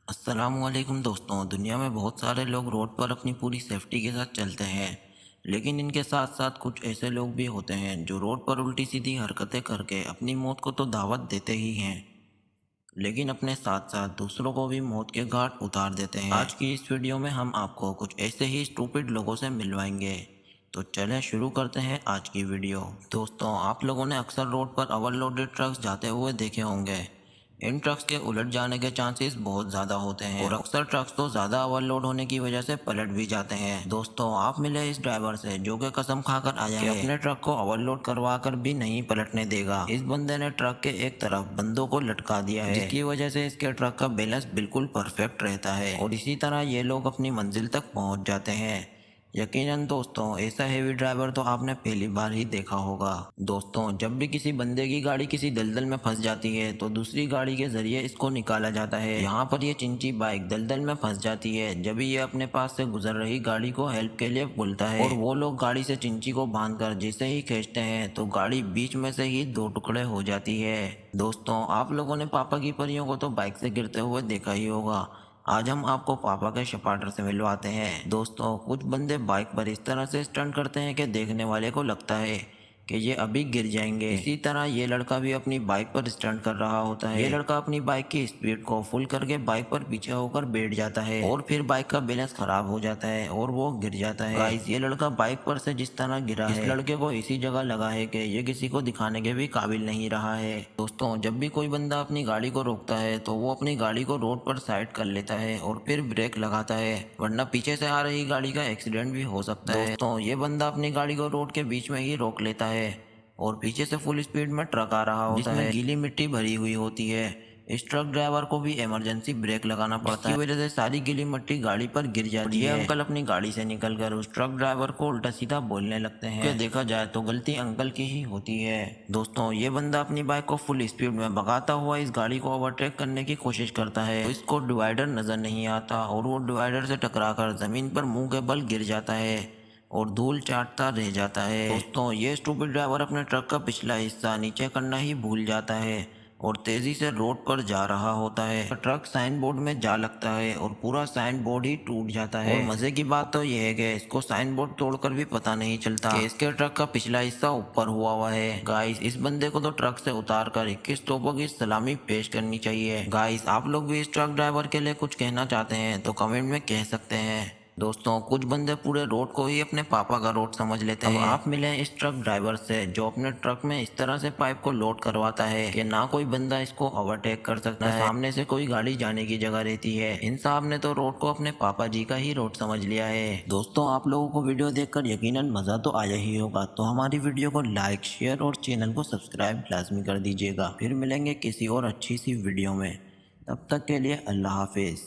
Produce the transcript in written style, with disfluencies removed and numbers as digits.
अस्सलामुअलैकुम दोस्तों। दुनिया में बहुत सारे लोग रोड पर अपनी पूरी सेफ्टी के साथ चलते हैं, लेकिन इनके साथ साथ कुछ ऐसे लोग भी होते हैं जो रोड पर उल्टी सीधी हरकतें करके अपनी मौत को तो दावत देते ही हैं, लेकिन अपने साथ साथ दूसरों को भी मौत के घाट उतार देते हैं। आज की इस वीडियो में हम आपको कुछ ऐसे ही स्टूपिड लोगों से मिलवाएंगे। तो चलें शुरू करते हैं आज की वीडियो। दोस्तों, आप लोगों ने अक्सर रोड पर ओवरलोडेड ट्रक्स जाते हुए देखे होंगे। इन ट्रक्स के उलट जाने के चांसेस बहुत ज़्यादा होते हैं और अक्सर ट्रक्स तो ज़्यादा ओवरलोड होने की वजह से पलट भी जाते हैं। दोस्तों, आप मिले इस ड्राइवर से जो कि कसम खाकर आया है कि अपने ट्रक को ओवरलोड करवा कर भी नहीं पलटने देगा। इस बंदे ने ट्रक के एक तरफ बंदों को लटका दिया है, जिसकी वजह से इसके ट्रक का बैलेंस बिल्कुल परफेक्ट रहता है और इसी तरह ये लोग अपनी मंजिल तक पहुंच जाते हैं। यकीनन दोस्तों, ऐसा हेवी ड्राइवर तो आपने पहली बार ही देखा होगा। दोस्तों, जब भी किसी बंदे की गाड़ी किसी दलदल में फंस जाती है तो दूसरी गाड़ी के जरिए इसको निकाला जाता है। यहाँ पर ये चिंची बाइक दलदल में फंस जाती है जब ये अपने पास से गुजर रही गाड़ी को हेल्प के लिए बोलता है और वो लोग गाड़ी से चिंची को बांधकर जिसे ही खींचते हैं तो गाड़ी बीच में से ही दो टुकड़े हो जाती है। दोस्तों, आप लोगों ने पापा की परियों को तो बाइक से गिरते हुए देखा ही होगा। आज हम आपको पापा के शपाटर से मिलवाते हैं। दोस्तों, कुछ बंदे बाइक पर इस तरह से स्टंट करते हैं कि देखने वाले को लगता है कि ये अभी गिर जाएंगे। इसी तरह ये लड़का भी अपनी बाइक पर स्टंट कर रहा होता है। ये लड़का अपनी बाइक की स्पीड को फुल करके बाइक पर पीछे होकर बैठ जाता है और फिर बाइक का बैलेंस खराब हो जाता है और वो गिर जाता है। गाइस, ये लड़का बाइक पर से जिस तरह गिरा है, इस लड़के को इसी जगह लगा है कि ये किसी को दिखाने के भी काबिल नहीं रहा है। दोस्तों, जब भी कोई बंदा अपनी गाड़ी को रोकता है तो वो अपनी गाड़ी को रोड पर साइड कर लेता है और फिर ब्रेक लगाता है, वरना पीछे से आ रही गाड़ी का एक्सीडेंट भी हो सकता है। दोस्तों, ये बंदा अपनी गाड़ी को रोड के बीच में ही रोक लेता है और पीछे से फुल स्पीड में ट्रक आ रहा होता है जिसमें गीली मिट्टी भरी हुई होती है। इस ट्रक ड्राइवर को भी इमरजेंसी ब्रेक लगाना पड़ता है, इसकी वजह से सारी गीली मिट्टी गाड़ी पर गिर जाती है। अंकल अपनी गाड़ी से निकलकर उस ट्रक ड्राइवर को उल्टा सीधा बोलने लगते हैं कि देखा जाए तो गलती अंकल की ही होती है। दोस्तों, ये बंदा अपनी बाइक को फुल स्पीड में भगाता हुआ इस गाड़ी को ओवरटेक करने की कोशिश करता है तो इसको डिवाइडर नजर नहीं आता और वो डिवाइडर से टकराकर जमीन पर मुंह के बल गिर जाता है और धूल चाटता रह जाता है। दोस्तों, ये स्टूपिड ड्राइवर अपने ट्रक का पिछला हिस्सा नीचे करना ही भूल जाता है और तेजी से रोड पर जा रहा होता है। ट्रक साइन बोर्ड में जा लगता है और पूरा साइन बोर्ड ही टूट जाता है। और मजे की बात तो यह है कि इसको साइन बोर्ड तोड़कर भी पता नहीं चलता कि इसके ट्रक का पिछला हिस्सा ऊपर हुआ है। गाइस, इस बंदे को तो ट्रक से उतार कर 21 तोपों की सलामी पेश करनी चाहिए। गाइस, आप लोग भी इस ट्रक ड्राइवर के लिए कुछ कहना चाहते हैं तो कमेंट में कह सकते हैं। दोस्तों, कुछ बंदे पूरे रोड को ही अपने पापा का रोड समझ लेते हैं। अब आप मिले इस ट्रक ड्राइवर से जो अपने ट्रक में इस तरह से पाइप को लोड करवाता है कि ना कोई बंदा इसको ओवरटेक कर सकता है, सामने से कोई गाड़ी जाने की जगह रहती है। इन साहब ने तो रोड को अपने पापा जी का ही रोड समझ लिया है। दोस्तों, आप लोगों को वीडियो देखकर यकीनन मजा तो आया ही होगा, तो हमारी वीडियो को लाइक, शेयर और चैनल को सब्सक्राइब लाजमी कर दीजिएगा। फिर मिलेंगे किसी और अच्छी सी वीडियो में, तब तक के लिए अल्लाह हाफिज।